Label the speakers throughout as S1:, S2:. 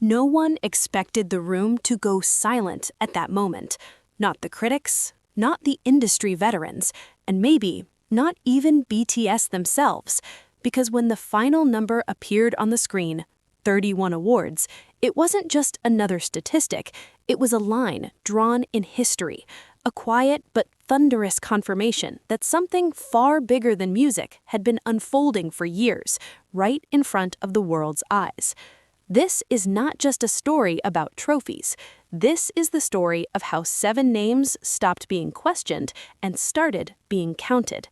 S1: No one expected the room to go silent at that moment. Not the critics, not the industry veterans, and maybe not even BTS themselves. Because when the final number appeared on the screen, 31 awards, it wasn't just another statistic, it was a line drawn in history, a quiet but thunderous confirmation that something far bigger than music had been unfolding for years, right in front of the world's eyes. This is not just a story about trophies. This is the story of how 7 names stopped being questioned and started being counted.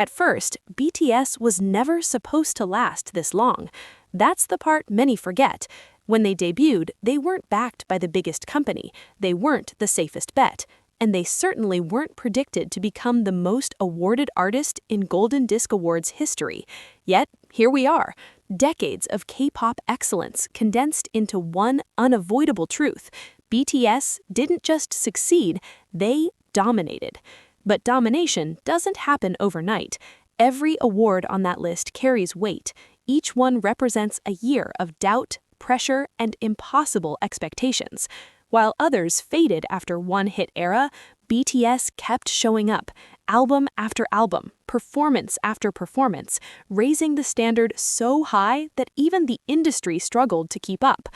S1: At first, BTS was never supposed to last this long. That's the part many forget. When they debuted, they weren't backed by the biggest company, they weren't the safest bet, and they certainly weren't predicted to become the most awarded artist in Golden Disc Awards history. Yet, here we are, decades of K-pop excellence condensed into one unavoidable truth. BTS didn't just succeed, they dominated. But domination doesn't happen overnight. Every award on that list carries weight. Each one represents a year of doubt, pressure, and impossible expectations. While others faded after one hit era, BTS kept showing up, album after album, performance after performance, raising the standard so high that even the industry struggled to keep up.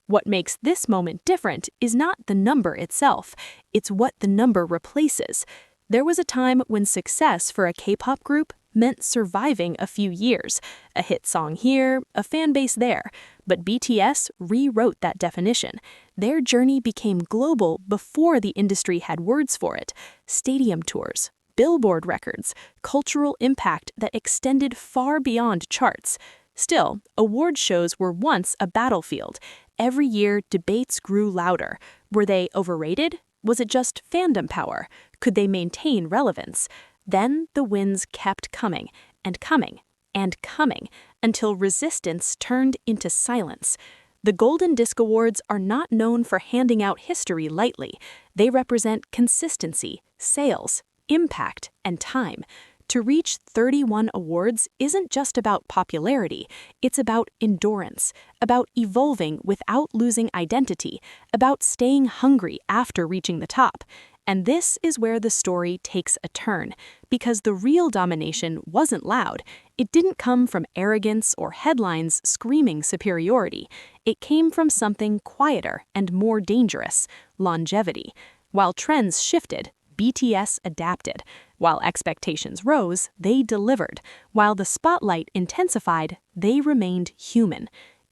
S1: What makes this moment different is not the number itself, it's what the number replaces. There was a time when success for a K-pop group meant surviving a few years, a hit song here, a fan base there. But BTS rewrote that definition. Their journey became global before the industry had words for it. Stadium tours, Billboard records, cultural impact that extended far beyond charts. Still, award shows were once a battlefield. Every year, debates grew louder. Were they overrated? Was it just fandom power? Could they maintain relevance? Then the wins kept coming, and coming, and coming, until resistance turned into silence. The Golden Disc Awards are not known for handing out history lightly. They represent consistency, sales, impact, and time. To reach 31 awards isn't just about popularity, it's about endurance, about evolving without losing identity, about staying hungry after reaching the top. And this is where the story takes a turn, because the real domination wasn't loud. It didn't come from arrogance or headlines screaming superiority. It came from something quieter and more dangerous: longevity. While trends shifted, BTS adapted. While expectations rose, they delivered. While the spotlight intensified, they remained human.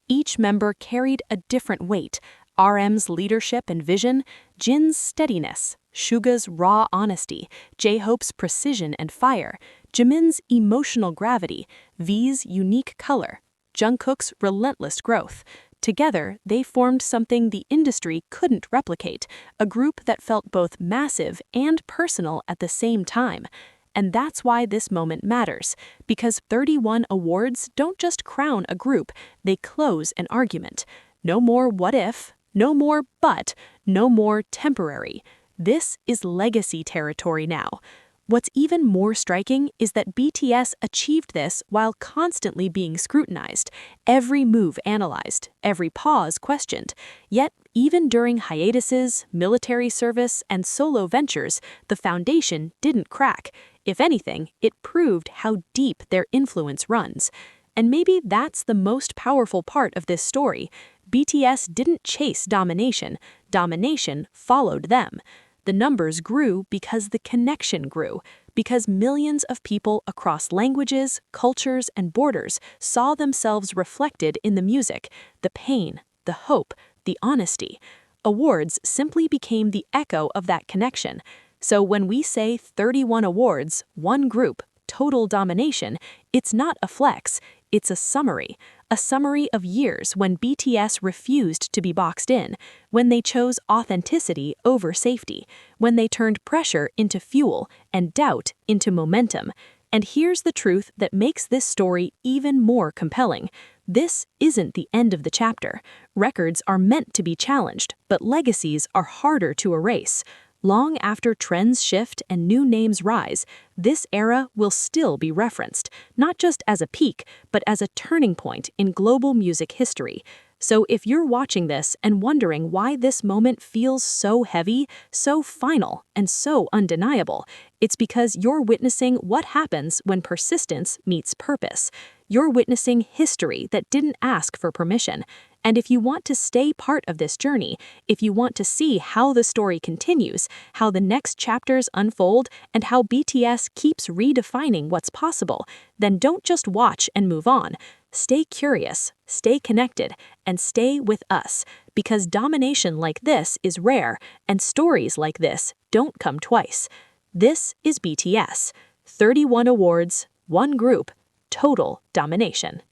S1: Each member carried a different weight: RM's leadership and vision, Jin's steadiness, Suga's raw honesty, J-Hope's precision and fire, Jimin's emotional gravity, V's unique color, Jungkook's relentless growth. Together, they formed something the industry couldn't replicate, a group that felt both massive and personal at the same time. And that's why this moment matters, because 31 awards don't just crown a group, they close an argument. No more what if, no more but, no more temporary. This is legacy territory now. What's even more striking is that BTS achieved this while constantly being scrutinized, every move analyzed, every pause questioned. Yet, even during hiatuses, military service, and solo ventures, the foundation didn't crack. If anything, it proved how deep their influence runs. And maybe that's the most powerful part of this story. BTS didn't chase domination, domination followed them. The numbers grew because the connection grew, because millions of people across languages, cultures, and borders saw themselves reflected in the music, the pain, the hope, the honesty. Awards simply became the echo of that connection. So when we say 31 awards, one group, total domination, it's not a flex, it's a summary of years when BTS refused to be boxed in, when they chose authenticity over safety, when they turned pressure into fuel and doubt into momentum. And here's the truth that makes this story even more compelling. This isn't the end of the chapter. Records are meant to be challenged, but legacies are harder to erase. Long after trends shift and new names rise, this era will still be referenced, not just as a peak, but as a turning point in global music history. So if you're watching this and wondering why this moment feels so heavy, so final, and so undeniable, it's because you're witnessing what happens when persistence meets purpose. You're witnessing history that didn't ask for permission. And if you want to stay part of this journey, if you want to see how the story continues, how the next chapters unfold, and how BTS keeps redefining what's possible, then don't just watch and move on. Stay curious, stay connected, and stay with us, because domination like this is rare, and stories like this don't come twice. This is BTS. 31 awards, one group, total domination.